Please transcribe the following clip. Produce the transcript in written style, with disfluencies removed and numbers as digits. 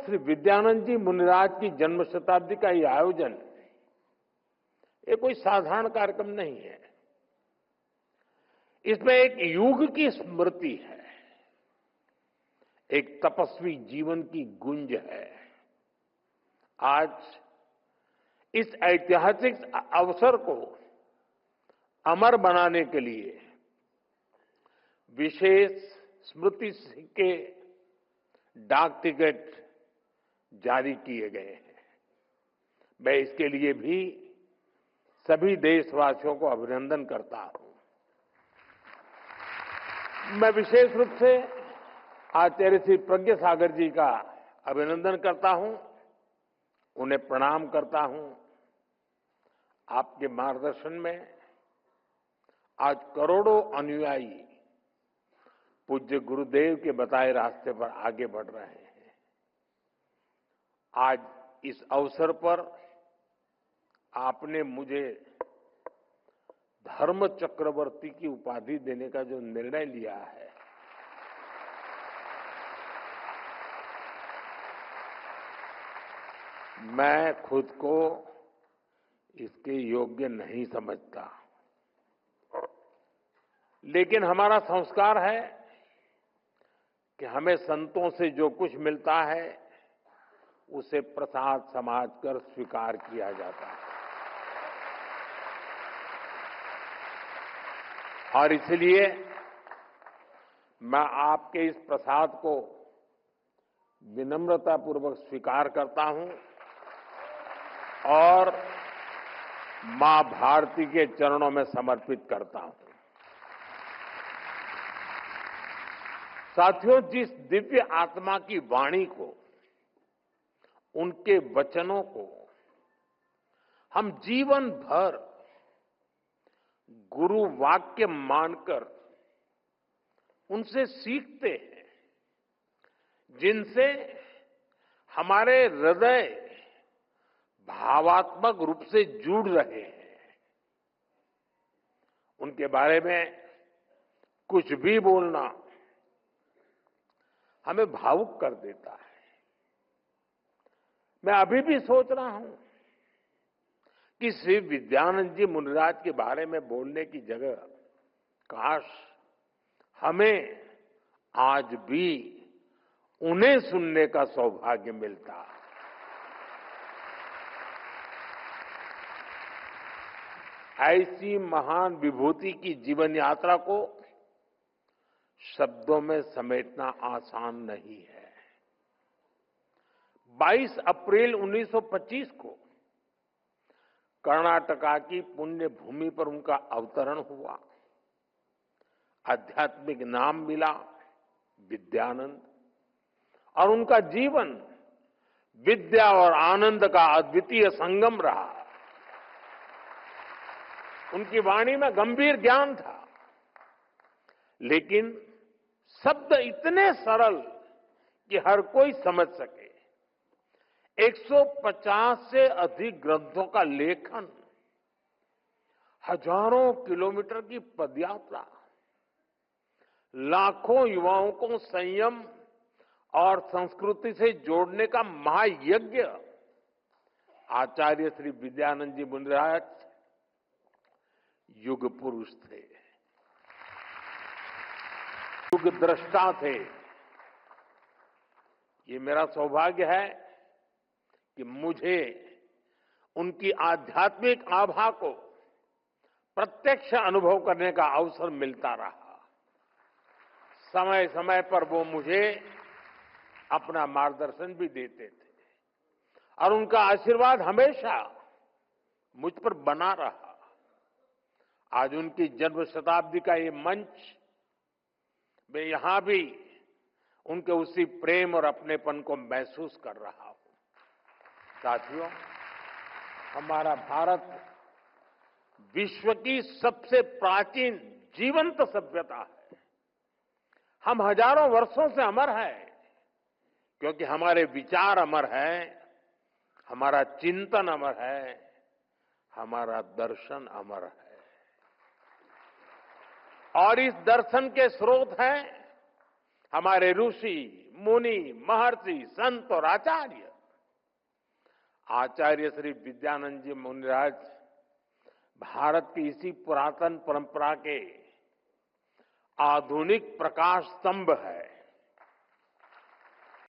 श्री विद्यानंद जी मुनिराज की जन्म शताब्दी का ये आयोजन, ये कोई साधारण कार्यक्रम नहीं है। इसमें एक युग की स्मृति है, एक तपस्वी जीवन की गुंज है। आज इस ऐतिहासिक अवसर को अमर बनाने के लिए विशेष स्मृति के डाक टिकट जारी किए गए हैं। मैं इसके लिए भी सभी देशवासियों को अभिनंदन करता हूं। मैं विशेष रूप से आचार्य श्री प्रज्ञा सागर जी का अभिनंदन करता हूं, उन्हें प्रणाम करता हूं। आपके मार्गदर्शन में आज करोड़ों अनुयायी पूज्य गुरुदेव के बताए रास्ते पर आगे बढ़ रहे हैं। आज इस अवसर पर आपने मुझे धर्म चक्रवर्ती की उपाधि देने का जो निर्णय लिया है, मैं खुद को इसके योग्य नहीं समझता, लेकिन हमारा संस्कार है कि हमें संतों से जो कुछ मिलता है उसे प्रसाद समझकर स्वीकार किया जाता है। और इसलिए मैं आपके इस प्रसाद को विनम्रतापूर्वक स्वीकार करता हूं और मां भारती के चरणों में समर्पित करता हूं। साथियों, जिस दिव्य आत्मा की वाणी को, उनके वचनों को हम जीवन भर गुरु वाक्य मानकर उनसे सीखते हैं, जिनसे हमारे हृदय भावात्मक रूप से जुड़ रहे हैं, उनके बारे में कुछ भी बोलना हमें भावुक कर देता है। मैं अभी भी सोच रहा हूं कि श्री विद्यानंद जी मुनिराज के बारे में बोलने की जगह काश हमें आज भी उन्हें सुनने का सौभाग्य मिलता। ऐसी महान विभूति की जीवन यात्रा को शब्दों में समेटना आसान नहीं है। 22 अप्रैल 1925 को कर्नाटका की पुण्य भूमि पर उनका अवतरण हुआ। आध्यात्मिक नाम मिला विद्यानंद, और उनका जीवन विद्या और आनंद का अद्वितीय संगम रहा। उनकी वाणी में गंभीर ज्ञान था, लेकिन शब्द इतने सरल कि हर कोई समझ सके। 150 से अधिक ग्रंथों का लेखन, हजारों किलोमीटर की पदयात्रा, लाखों युवाओं को संयम और संस्कृति से जोड़ने का महायज्ञ। आचार्य श्री विद्यानंद जी मुनिराज युग पुरुष थे, युग दृष्टा थे। ये मेरा सौभाग्य है कि मुझे उनकी आध्यात्मिक आभा को प्रत्यक्ष अनुभव करने का अवसर मिलता रहा। समय समय पर वो मुझे अपना मार्गदर्शन भी देते थे और उनका आशीर्वाद हमेशा मुझ पर बना रहा। आज उनकी जन्म शताब्दी का ये मंच, मैं यहां भी उनके उसी प्रेम और अपनेपन को महसूस कर रहा हूं। साथियों, हमारा भारत विश्व की सबसे प्राचीन जीवंत सभ्यता है। हम हजारों वर्षों से अमर हैं, क्योंकि हमारे विचार अमर हैं, हमारा चिंतन अमर है, हमारा दर्शन अमर है। और इस दर्शन के स्रोत हैं हमारे ऋषि मुनि, महर्षि, संत और आचार्य, आचार्य श्री विद्यानंद जी मुनिराज भारत की इसी पुरातन परंपरा के आधुनिक प्रकाश स्तंभ है।